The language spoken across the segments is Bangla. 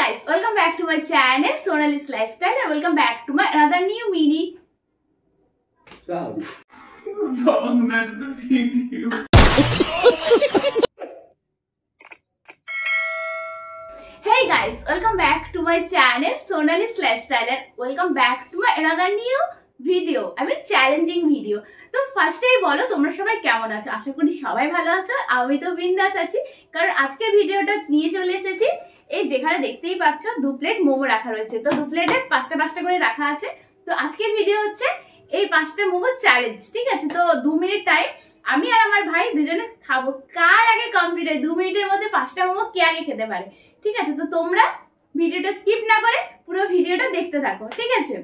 guys, welcome back to my channel Sonali's Lifestyle and welcome back to my another new mini Wrong the video. Hey guys, welcome back to my channel Sonali's Lifestyle and welcome back to my another new video. I mean challenging video. তো ফার্স্টেই বলো তোমরা সবাই কেমন আছো? আশা করি সবাই ভালো আছো। আমি তো বিন্দাস আছি কারণ আজকের ভিডিওটা নিয়ে চলে এসেছি এই যেখানে দেখতেই পাচ্ছ 2 প্লেট মোমো রাখা রয়েছে। তো 2 প্লেটে 5টা করে রাখা আছে। তো আজকের ভিডিও হচ্ছে এই 5টা মোমো চ্যালেঞ্জ, ঠিক আছে? তো 2 মিনিট টাইম, আমি আর আমার ভাই দুজনে খাবো। কার আগে কমপ্লিট হয় 2 মিনিটের মধ্যে 5টা মোমো কে আগে খেতে পারে, ঠিক আছে? তো তোমরা ভিডিওটা স্কিপ না করে পুরো ভিডিওটা দেখতে থাকো, ঠিক আছে?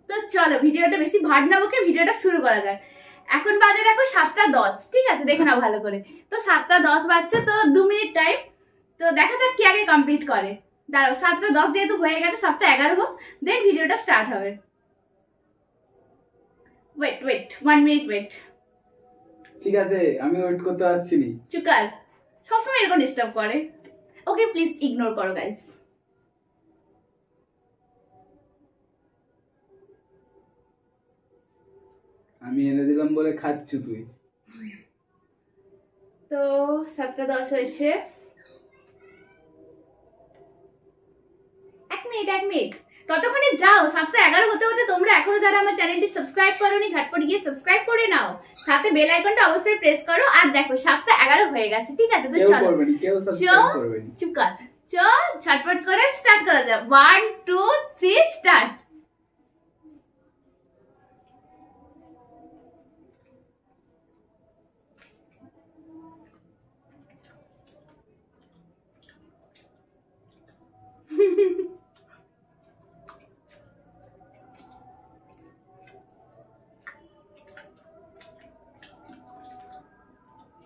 তো চলো ভিডিওটা বেশি ভাট না বকে ভিডিওটা শুরু করা যাক। এখন বাজে দেখো 7:10, ঠিক আছে? দেখে নাও ভালো করে। তো 7:10 বাজছে, তো 2 মিনিট টাইম। তো দেখা যাক কে আগে কমপ্লিট করে। দাঁড়াও 7:10 যেহেতু হয়ে গেছে 7:11 হোক, দেন ভিডিওটা স্টার্ট হবে। Wait 1 minute wait. ঠিক আছে, আমি ওয়েট করতে পারছি না। চুকার সবসময় এরকম ডিস্টার্ব করে। ওকে প্লিজ ইগনোর করো গাইস। আমি এনে দিলাম বলে খাচ্ছ তুই। তো 7:10 হয়েছে। 1 মিনিট ততক্ষণে যাও। 7:11 হতে হতে তোমরা এখনো যারা আমার চ্যানেলটি সাবস্ক্রাইব করোনি ঝটপট গিয়ে সাবস্ক্রাইব করে নাও, সাথে বেল আইকনটা অবশ্যই প্রেস করো। আর দেখো 7:11 হয়ে গেছে, ঠিক আছে? তো চলো কেউ সাবস্ক্রাইব করবে না। চুপ কর, চল ঝটপট করে স্টার্ট করা যাক। 1 2 3 স্টার্ট।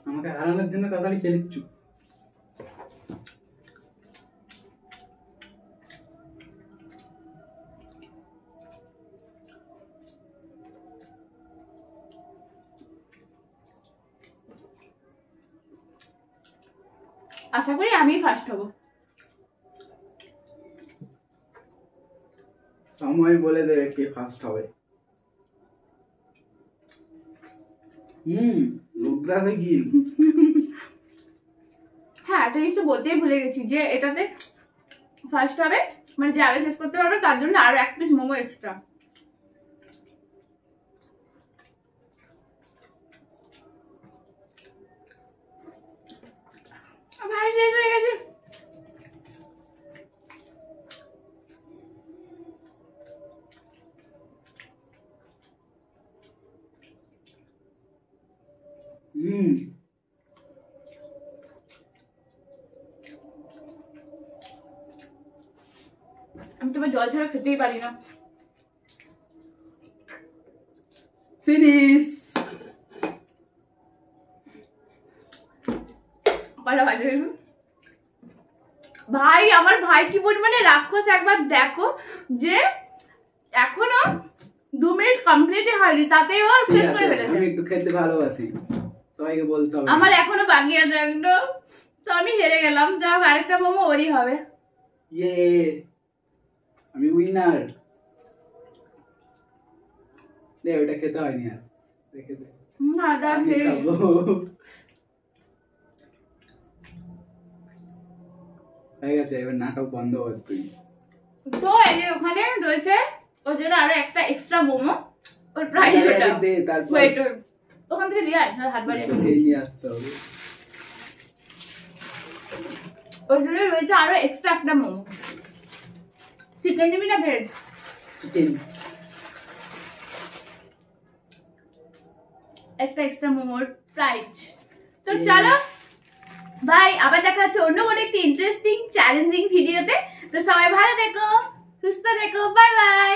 আমাকে হারানোর জন্য তাড়াতাড়ি খেলিচ্ছ। আশা করি আমি ফার্স্ট হব। সময় বলে দেবে কে ফার্স্ট হবে। রুদ্রাতে কি? হ্যাঁ, একটা জিনিস তো বলতেই ভুলে গেছি যে এটাতে ফার্স্ট হবে মানে যে আগে শেষ করতে পারবে তার জন্য আরো 1 পিস মোমো এক্সট্রা। ভাই শেষ হয়ে গেছে। আমি তোমার জল ছাড়া খেতেই পারি না। ফিনিশ। ভাই আমার ভাই কি পরিমাণে রাক্ষস একবার দেখো, যে এখনো 2 মিনিট কমপ্লিটই হয়নি তাতেই ও শেষ করে ফেলেছে। আমি একটু খেতে ভালোবাসি, সবাইকে বলতে হবে। আমার এখনো বাকি আছে একটু, তো আমি হেরে গেলাম। যাও আরেকটা মোমো ওরই হবে। ইয়ে, আমি উইনার। লে ওটা খেতে হয়নি আর, দেখে দে। না দা আমি খেয়ে খাবো। হয়ে গেছে, এবার নাটক বন্ধ কর তুই। তো এই যে ওখানে রয়েছে ওর জন্য আরো একটা এক্সট্রা মোমো, ওর প্রাইস ওটা দে, তারপর ওয়েট ওখান থেকে দিয়ে আয়, হাত বাড়িয়ে নিয়ে আসতে হবে। ওই জন্য রয়েছে আরো এক্সট্রা একটা মোমো। চিকেন নিবি না ভেজ? চিকেন। একটা এক্সট্রা মোমোর প্রাইস। তো চলো বাই, আবার দেখা হচ্ছে অন্য কোনো একটি ইন্টারেস্টিং চ্যালেঞ্জিং ভিডিওতে। তো সবাই ভালো থেকো, সুস্থ থেকো, বাই বাই।